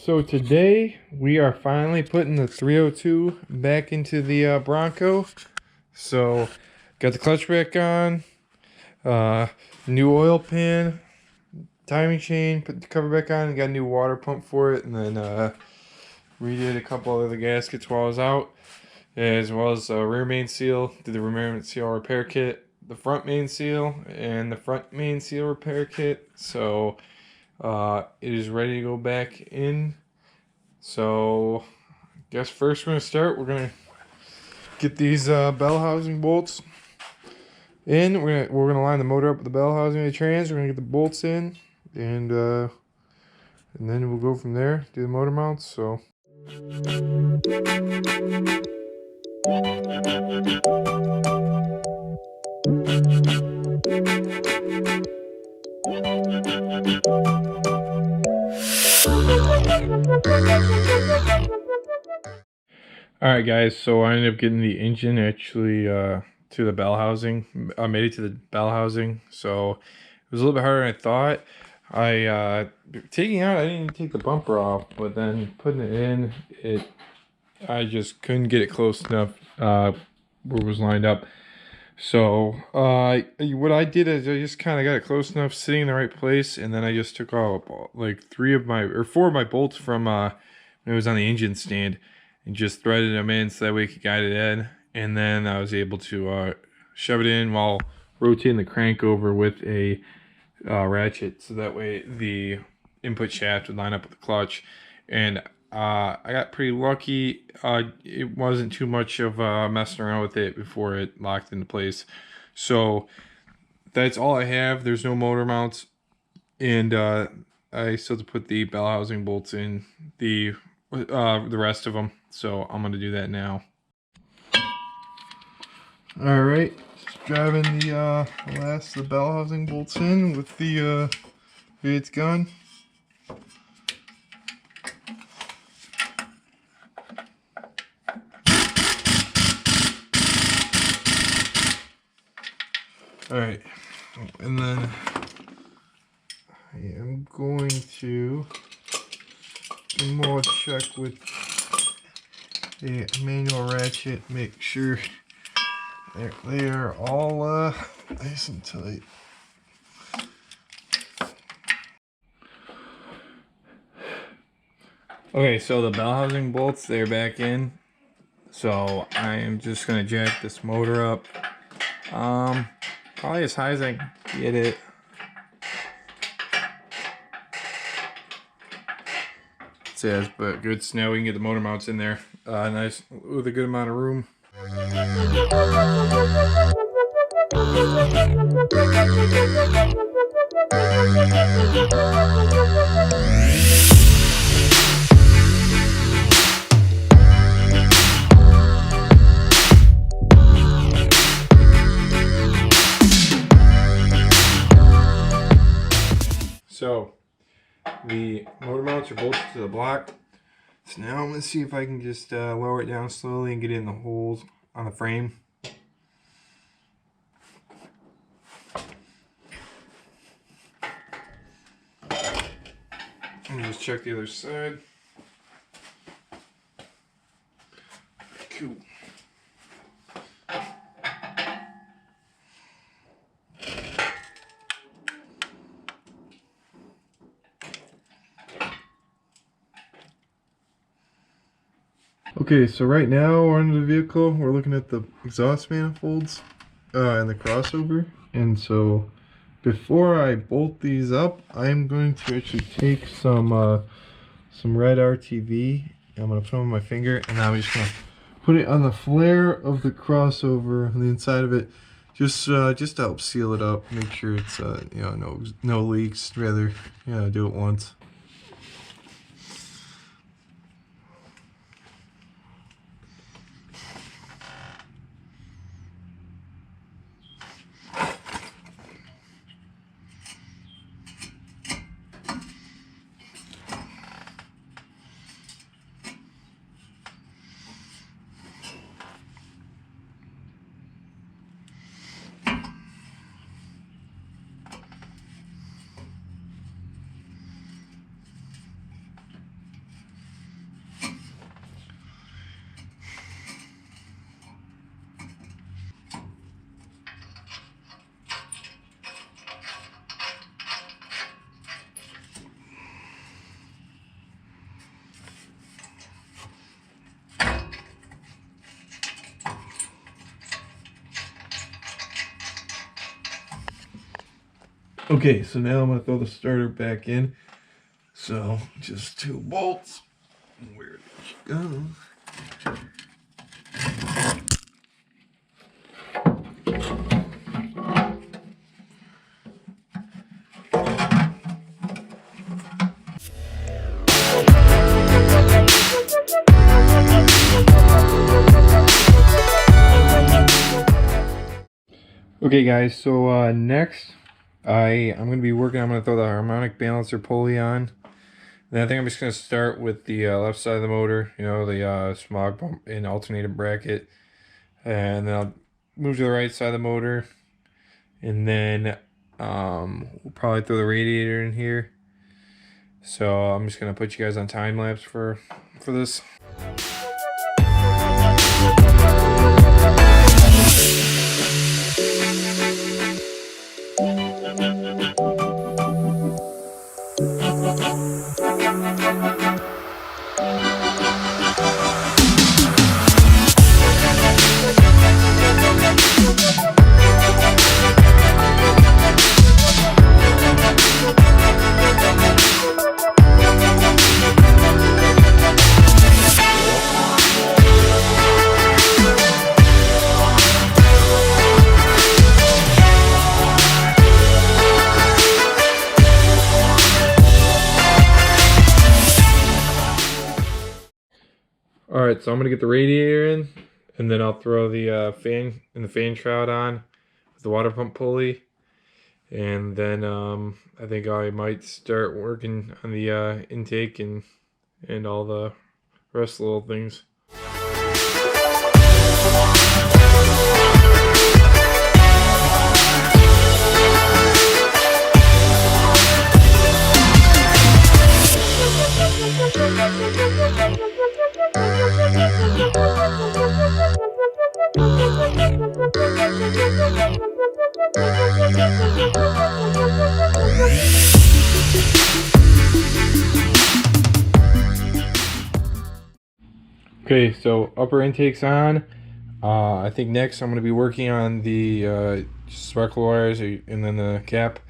So today we are finally putting the 302 back into the Bronco. So got the clutch back on, new oil pan, timing chain, put the cover back on, and got a new water pump for it, and then redid a couple of the gaskets while I was out, as well as rear main seal. Did the rear main seal repair kit, the front main seal, and the front main seal repair kit. So it is ready to go back in. So I guess first we're gonna get these bell housing bolts in. We're gonna line the motor up with the bell housing and the trans. We're gonna get the bolts in, and then we'll go from there. Do the motor mounts. So. Alright guys, so I ended up getting the engine actually to the bell housing. I made it to the bell housing, so it was a little bit harder than I thought. Taking out, I didn't even take the bumper off, but then putting it in, I just couldn't get it close enough where it was lined up. So what I did is I just kind of got it close enough, sitting in the right place, and then I just took off like 4 of my bolts from when it was on the engine stand, and just threaded them in so that way it could guide it in. And then I was able to shove it in while rotating the crank over with a ratchet, so that way the input shaft would line up with the clutch. And I got pretty lucky. It wasn't too much of messing around with it before it locked into place. So that's all I have. There's no motor mounts, and I still have to put the bell housing bolts in, the rest of them. So I'm gonna do that now. All right, just driving the last of the bell housing bolts in with the it's gun. All right, and then I am going to do more check with the manual ratchet, make sure they are all nice and tight. Okay, so the bell housing bolts, they're back in. So I am just gonna jack this motor up, probably as high as I can get it. It says, but good. So now we can get the motor mounts in there, nice with a good amount of room. So the motor mounts are bolted to the block. So now I'm going to see if I can just lower it down slowly and get in the holes on the frame. Let me just check the other side. Cool. Okay, so right now we're under the vehicle. We're looking at the exhaust manifolds and the crossover. And so before I bolt these up, I'm going to actually take some red RTV. I'm going to put it on my finger, and I'm just going to put it on the flare of the crossover on the inside of it, just to help seal it up, make sure it's you know, no leaks. Rather, you know, do it once. Okay, so now I'm going to throw the starter back in. So, just 2 bolts. Where did she go? Okay guys, so next I'm going to be working, I'm going to throw the harmonic balancer pulley on. Then I think I'm just going to start with the left side of the motor, you know, the smog pump and alternator bracket. And then I'll move to the right side of the motor. And then we'll probably throw the radiator in here. So I'm just going to put you guys on time lapse for this. Alright, so I'm going to get the radiator in, and then I'll throw the fan and the fan shroud on with the water pump pulley. And then I think I might start working on the intake and all the rest of the little things. Okay, so upper intake's on. I think next I'm going to be working on the sparkle wires and then the cap.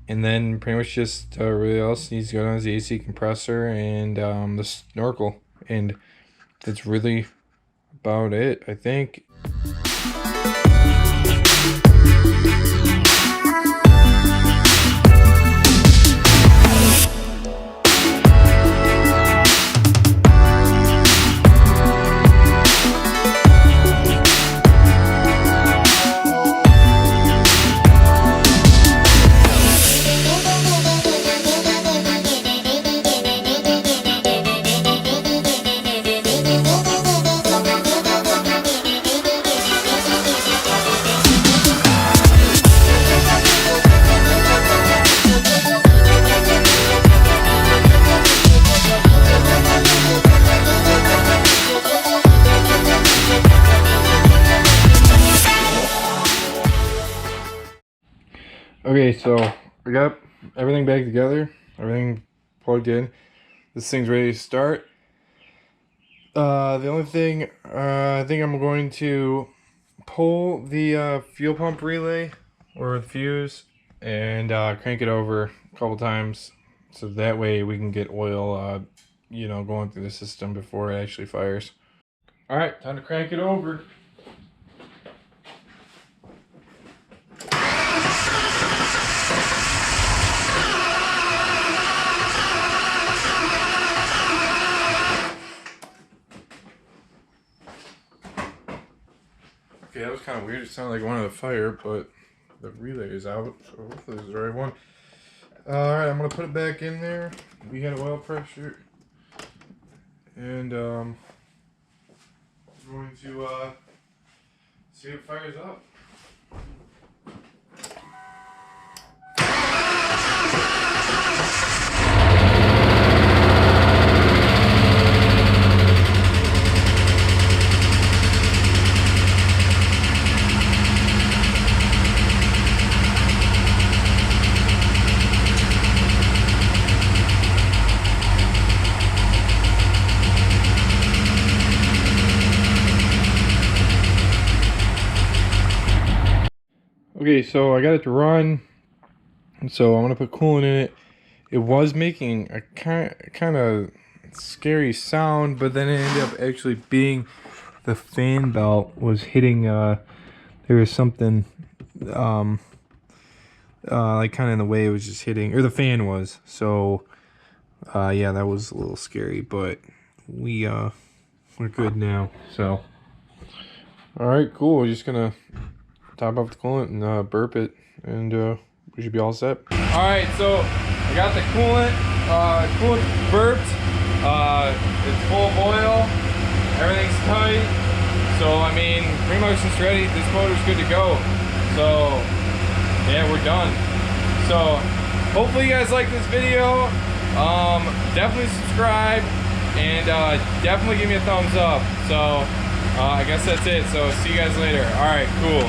And then pretty much just really else needs to go on is the AC compressor and the snorkel. And that's really about it, I think. Okay, so I got everything back together, everything plugged in. This thing's ready to start. The only thing, I think I'm going to pull the fuel pump relay or the fuse and crank it over a couple times, so that way we can get oil, you know, going through the system before it actually fires. All right, time to crank it over. Okay, that was kind of weird. It sounded like one of the fire, but the relay is out, so hopefully this is the right one. Alright, I'm going to put it back in there. We had oil pressure. And I'm going to see if it fires up. Okay, so I got it to run. So I'm gonna put coolant in it. It was making a kind of scary sound, but then it ended up actually being the fan belt was hitting. There was something like kind of in the way it was just hitting, or the fan was. So yeah, that was a little scary, but we're good now. So all right, cool. We're just gonna top off the coolant and burp it, and we should be all set. All right, so I got the coolant burped. It's full of oil. Everything's tight. So I mean, pretty much it's ready. This motor's good to go. So yeah, we're done. So hopefully you guys like this video. Definitely subscribe and definitely give me a thumbs up. So I guess that's it. So see you guys later. All right, cool.